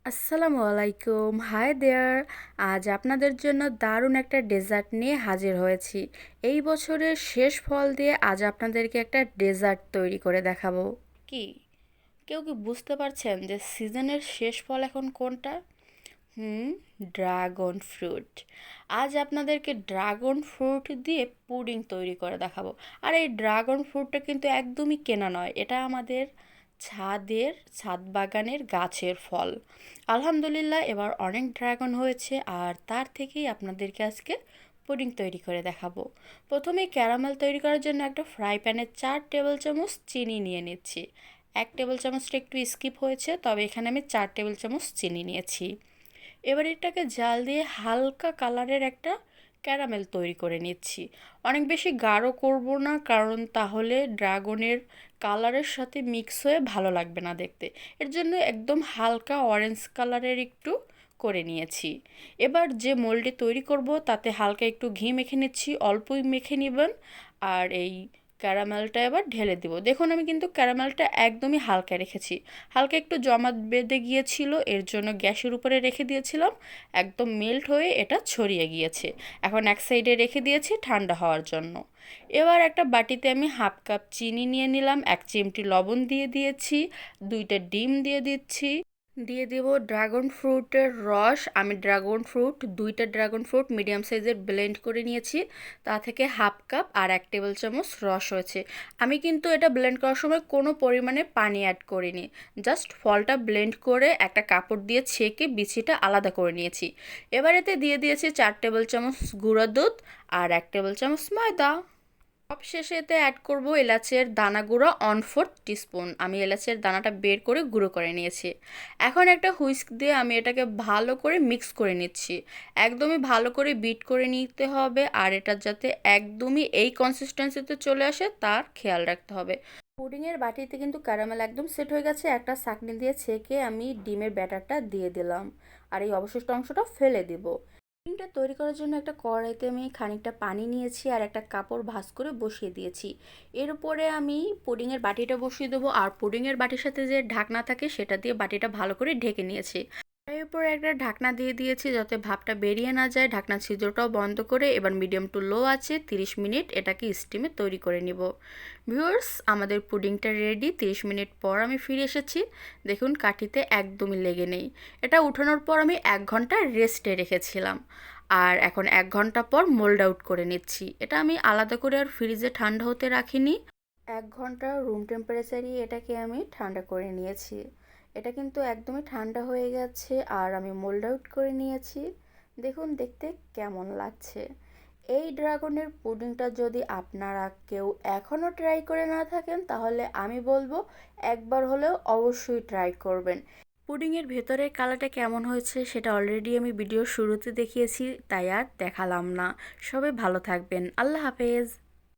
আসসালামু hi there. আজ আপনাদের জন্য দারুণ একটা ডেজার্ট নিয়ে হাজির হয়েছি। এই বছরের শেষ ফল দিয়ে আজ আপনাদেরকে একটা ডেজার্ট তৈরি করে দেখাবো। কি কেউ কি বুঝতে পারছেন যে সিজনের শেষ ফল এখন কোনটা? হুম, ড্রাগন ফ্রুট। আজ আপনাদেরকে ড্রাগন ফ্রুট দিয়ে পুডিং তৈরি করে দেখাবো। আর এই ড্রাগন ফ্রুটটা কিন্তু একদমই কেনা নয়, এটা আমাদের ছাদ বাগানের গাছের ফল। আলহামদুলিল্লাহ এবার অনেক ড্রাগন হয়েছে, আর তার থেকেই আপনাদেরকে আজকে পুডিং তৈরি করে দেখাবো। প্রথমে ক্যারামেল তৈরি করার জন্য একটা ফ্রাই প্যানে 4 টেবিল চামচ চিনি নিয়ে নিচ্ছি। 1 টেবিল চামচটা একটু স্কিপ হয়েছে, তবে এখানে আমি 4 টেবিল চামচ চিনি নিয়েছি। এবার এটাকে জাল দিয়ে হালকা কালারের একটা ক্যারামেল তৈরি করে নিচ্ছি। অনেক বেশি গাঢ় করব না, কারণ তাহলে ড্রাগনের কালারের সাথে মিক্স হয়ে ভালো লাগবে না দেখতে। এর জন্য একদম হালকা অরেঞ্জ কালারের একটু করে নিয়েছি। এবার যে মোল্ডে তৈরি করব তাতে হালকা একটু ঘি মেখে নিচ্ছি, অল্পই মেখে নেবেন। আর এই ক্যারামেলটা এবার ঢেলে দিব। দেখুন আমি কিন্তু ক্যারামেলটা একদমই হালকা রেখেছি। হালকা একটু জমাট বেঁধে গিয়েছিল, এর জন্য গ্যাসের উপরে রেখে দিয়েছিলাম। একদম মেল্ট হয়ে এটা ছড়িয়ে গিয়েছে। এখন এক সাইডে রেখে দিয়েছি ঠান্ডা হওয়ার জন্য। এবার একটা বাটিতে আমি 1/2 কাপ চিনি নিয়ে নিলাম, 1 চিমটি লবণ দিয়ে দিয়েছি, 2টা ডিম দিয়ে দিচ্ছি, দিয়ে দেব ড্রাগন ফ্রুটের রস। আমি 2টা ড্রাগন ফ্রুট মিডিয়াম সাইজের ব্লেন্ড করে নিয়েছি, তা থেকে 1/2 কাপ আর 1 টেবিল চামচ রস হয়েছে। আমি কিন্তু এটা ব্লেন্ড করার সময় কোনো পরিমাণে পানি অ্যাড করিনি, জাস্ট ফলটা ব্লেন্ড করে একটা কাপড় দিয়ে ছেঁকে বিচিটা আলাদা করে নিয়েছি। এবার এতে দিয়ে দিয়েছি 4 টেবিল চামচ গুঁড়া দুধ আর 1 টেবিল চামচ ময়দা। সব শেষে এতে অ্যাড করব এলাচের দানা গুঁড়ো 1/4 টিস্পুন। আমি এলাচের দানাটা বের করে গুঁড়ো করে নিয়েছি। এখন একটা হুইস্ক দিয়ে আমি এটাকে ভালো করে মিক্স করে নিচ্ছি। একদমই ভালো করে বিট করে নিতে হবে, আর এটা যাতে একদমই এই কনসিস্টেন্সিতে চলে আসে তার খেয়াল রাখতে হবে। পুডিংয়ের বাটিতে কিন্তু ক্যারামেল একদম সেট হয়ে গেছে। একটা ছাঁকনি দিয়ে ছেঁকে আমি ডিমের ব্যাটারটা দিয়ে দিলাম, আর এই অবশিষ্ট অংশটা ফেলে দিব। পুডিংটা তৈরি করার জন্য একটা কড়াইতে আমি খানিকটা পানি নিয়েছি আর একটা কাপড় ভাঁজ করে বসিয়ে দিয়েছি। এর উপরে আমি পুডিংয়ের বাটিটা বসিয়ে দেবো, আর পুডিংয়ের বাটির সাথে যে ঢাকনা থাকে সেটা দিয়ে বাটিটা ভালো করে ঢেকে নিয়েছি। এর উপরে একটা ঢাকনা দিয়ে দিয়েছি যাতে ভাপটা বেরিয়ে না যায়। ঢাকনা ছিদ্রটাও বন্ধ করে এবার মিডিয়াম টু লো আছে 30 মিনিট এটাকে স্টিমে তৈরি করে নিব। ভিউয়ার্স, আমাদের পুডিংটা রেডি। 30 মিনিট পর আমি ফিরে এসেছি। দেখুন কাঠিতে একদমই লেগে নেই। এটা উঠানোর পর আমি 1 ঘন্টা রেস্টে রেখেছিলাম, আর এখন 1 ঘন্টা পর মোল্ড আউট করে নিচ্ছি। এটা আমি আলাদা করে আর ফ্রিজে ঠান্ডা হতে রাখিনি। 1 ঘন্টা রুম টেম্পারেচারই এটাকে আমি ঠান্ডা করে নিয়েছি। এটা কিন্তু একদমই ঠান্ডা হয়ে গেছে, আর আমি মোল্ড আউট করে নিয়েছি। দেখুন দেখতে কেমন লাগছে। এই ড্রাগনের পুডিংটা যদি আপনারা কেউ এখনও ট্রাই করে না থাকেন, তাহলে আমি বলবো একবার হলেও অবশ্যই ট্রাই করবেন। পুডিংয়ের ভেতরের কালারটা কেমন হয়েছে সেটা অলরেডি আমি ভিডিওর শুরুতে দেখিয়েছি, তাই আর দেখালাম না। সবাই ভালো থাকবেন। আল্লাহ হাফেজ।